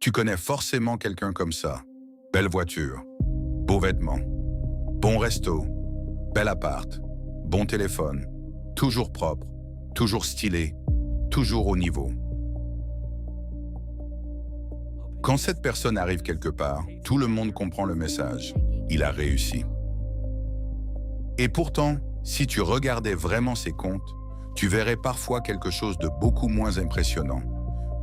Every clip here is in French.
Tu connais forcément quelqu'un comme ça. Belle voiture, beaux vêtements, bon resto, bel appart, bon téléphone, toujours propre, toujours stylé, toujours au niveau. Quand cette personne arrive quelque part, tout le monde comprend le message. Il a réussi. Et pourtant, si tu regardais vraiment ses comptes, tu verrais parfois quelque chose de beaucoup moins impressionnant.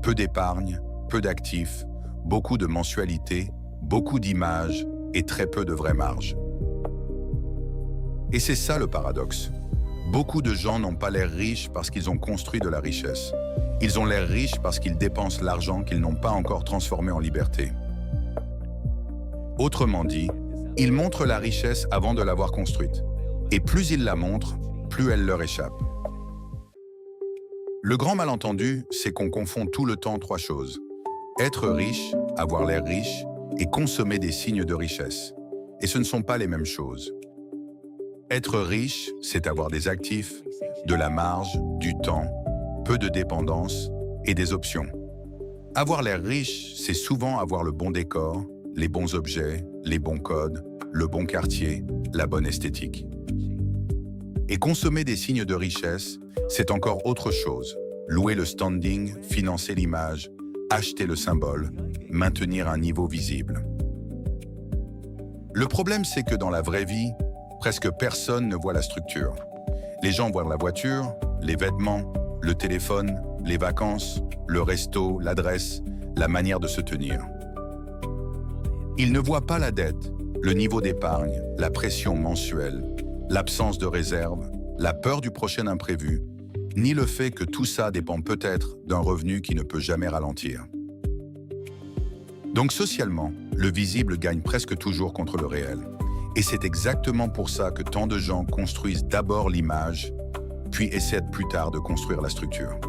Peu d'épargne, peu d'actifs, beaucoup de mensualités, beaucoup d'images et très peu de vraies marges. Et c'est ça le paradoxe. Beaucoup de gens n'ont pas l'air riches parce qu'ils ont construit de la richesse. Ils ont l'air riches parce qu'ils dépensent l'argent qu'ils n'ont pas encore transformé en liberté. Autrement dit, ils montrent la richesse avant de l'avoir construite. Et plus ils la montrent, plus elle leur échappe. Le grand malentendu, c'est qu'on confond tout le temps trois choses. Être riche, avoir l'air riche, et consommer des signes de richesse. Et ce ne sont pas les mêmes choses. Être riche, c'est avoir des actifs, de la marge, du temps, peu de dépendance et des options. Avoir l'air riche, c'est souvent avoir le bon décor, les bons objets, les bons codes, le bon quartier, la bonne esthétique. Et consommer des signes de richesse, c'est encore autre chose. Louer le standing, financer l'image, acheter le symbole, maintenir un niveau visible. Le problème, c'est que dans la vraie vie, presque personne ne voit la structure. Les gens voient la voiture, les vêtements, le téléphone, les vacances, le resto, l'adresse, la manière de se tenir. Ils ne voient pas la dette, le niveau d'épargne, la pression mensuelle, l'absence de réserve, la peur du prochain imprévu, ni le fait que tout ça dépend peut-être d'un revenu qui ne peut jamais ralentir. Donc socialement, le visible gagne presque toujours contre le réel. Et c'est exactement pour ça que tant de gens construisent d'abord l'image, puis essaient plus tard de construire la structure.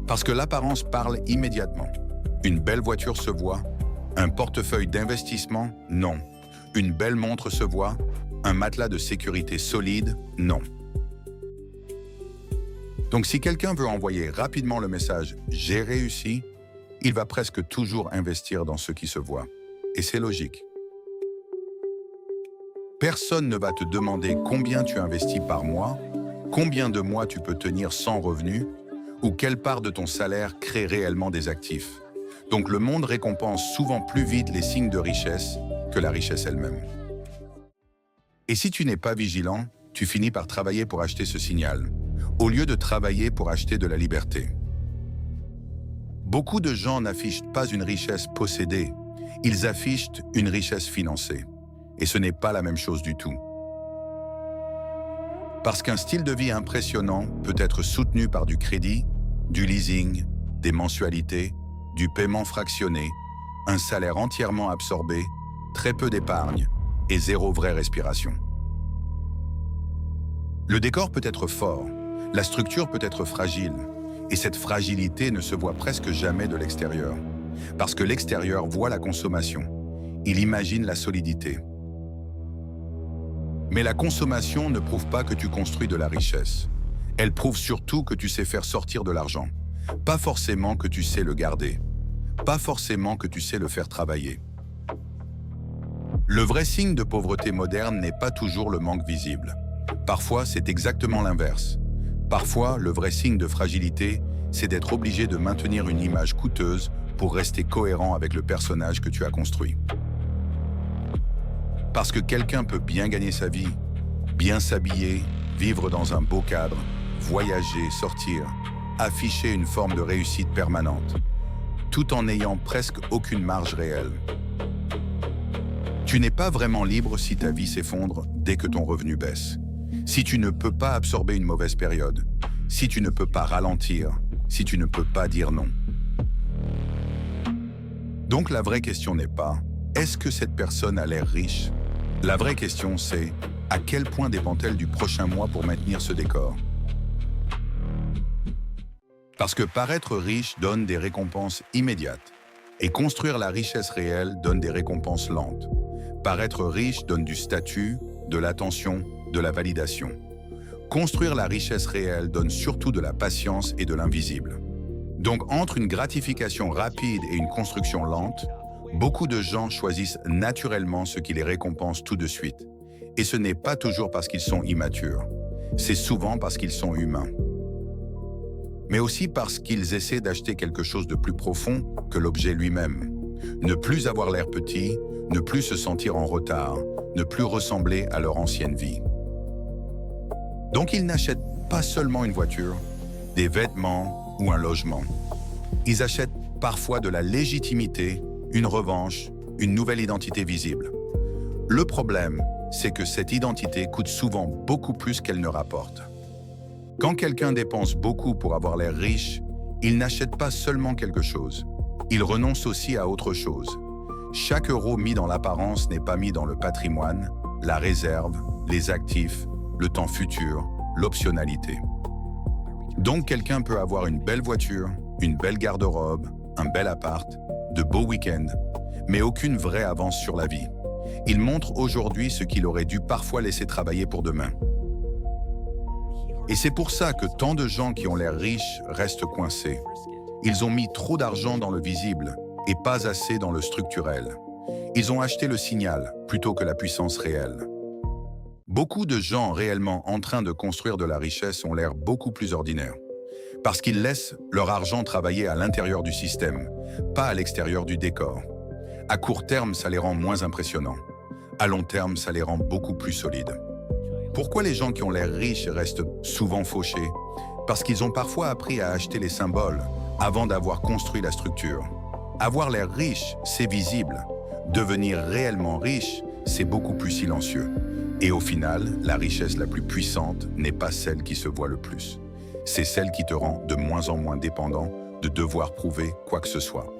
Parce que l'apparence parle immédiatement. Une belle voiture se voit, un portefeuille d'investissement, non. Une belle montre se voit, un matelas de sécurité solide, non. Donc si quelqu'un veut envoyer rapidement le message « j'ai réussi », il va presque toujours investir dans ce qui se voit. Et c'est logique. Personne ne va te demander combien tu investis par mois, combien de mois tu peux tenir sans revenu, ou quelle part de ton salaire crée réellement des actifs. Donc le monde récompense souvent plus vite les signes de richesse que la richesse elle-même. Et si tu n'es pas vigilant, tu finis par travailler pour acheter ce signal, au lieu de travailler pour acheter de la liberté. Beaucoup de gens n'affichent pas une richesse possédée, ils affichent une richesse financée. Et ce n'est pas la même chose du tout. Parce qu'un style de vie impressionnant peut être soutenu par du crédit, du leasing, des mensualités, du paiement fractionné, un salaire entièrement absorbé, très peu d'épargne et zéro vraie respiration. Le décor peut être fort, la structure peut être fragile, et cette fragilité ne se voit presque jamais de l'extérieur, parce que l'extérieur voit la consommation, il imagine la solidité. Mais la consommation ne prouve pas que tu construis de la richesse. Elle prouve surtout que tu sais faire sortir de l'argent. Pas forcément que tu sais le garder. Pas forcément que tu sais le faire travailler. Le vrai signe de pauvreté moderne n'est pas toujours le manque visible. Parfois, c'est exactement l'inverse. Parfois, le vrai signe de fragilité, c'est d'être obligé de maintenir une image coûteuse pour rester cohérent avec le personnage que tu as construit. Parce que quelqu'un peut bien gagner sa vie, bien s'habiller, vivre dans un beau cadre, voyager, sortir, afficher une forme de réussite permanente, tout en n'ayant presque aucune marge réelle. Tu n'es pas vraiment libre si ta vie s'effondre dès que ton revenu baisse, si tu ne peux pas absorber une mauvaise période, si tu ne peux pas ralentir, si tu ne peux pas dire non. Donc la vraie question n'est pas « Est-ce que cette personne a l'air riche ?» La vraie question, c'est à quel point dépend-elle du prochain mois pour maintenir ce décor? Parce que paraître riche donne des récompenses immédiates et construire la richesse réelle donne des récompenses lentes. Paraître riche donne du statut, de l'attention, de la validation. Construire la richesse réelle donne surtout de la patience et de l'invisible. Donc entre une gratification rapide et une construction lente, beaucoup de gens choisissent naturellement ce qui les récompense tout de suite. Et ce n'est pas toujours parce qu'ils sont immatures, c'est souvent parce qu'ils sont humains. Mais aussi parce qu'ils essaient d'acheter quelque chose de plus profond que l'objet lui-même. Ne plus avoir l'air petit, ne plus se sentir en retard, ne plus ressembler à leur ancienne vie. Donc ils n'achètent pas seulement une voiture, des vêtements ou un logement. Ils achètent parfois de la légitimité, une revanche, une nouvelle identité visible. Le problème, c'est que cette identité coûte souvent beaucoup plus qu'elle ne rapporte. Quand quelqu'un dépense beaucoup pour avoir l'air riche, il n'achète pas seulement quelque chose, il renonce aussi à autre chose. Chaque euro mis dans l'apparence n'est pas mis dans le patrimoine, la réserve, les actifs, le temps futur, l'optionnalité. Donc quelqu'un peut avoir une belle voiture, une belle garde-robe, un bel appart, de beaux week-ends, mais aucune vraie avance sur la vie. Il montre aujourd'hui ce qu'il aurait dû parfois laisser travailler pour demain. Et c'est pour ça que tant de gens qui ont l'air riches restent coincés. Ils ont mis trop d'argent dans le visible et pas assez dans le structurel. Ils ont acheté le signal plutôt que la puissance réelle. Beaucoup de gens réellement en train de construire de la richesse ont l'air beaucoup plus ordinaires. Parce qu'ils laissent leur argent travailler à l'intérieur du système, pas à l'extérieur du décor. À court terme, ça les rend moins impressionnants. À long terme, ça les rend beaucoup plus solides. Pourquoi les gens qui ont l'air riches restent souvent fauchés? Parce qu'ils ont parfois appris à acheter les symboles avant d'avoir construit la structure. Avoir l'air riche, c'est visible. Devenir réellement riche, c'est beaucoup plus silencieux. Et au final, la richesse la plus puissante n'est pas celle qui se voit le plus. C'est celle qui te rend de moins en moins dépendant de devoir prouver quoi que ce soit.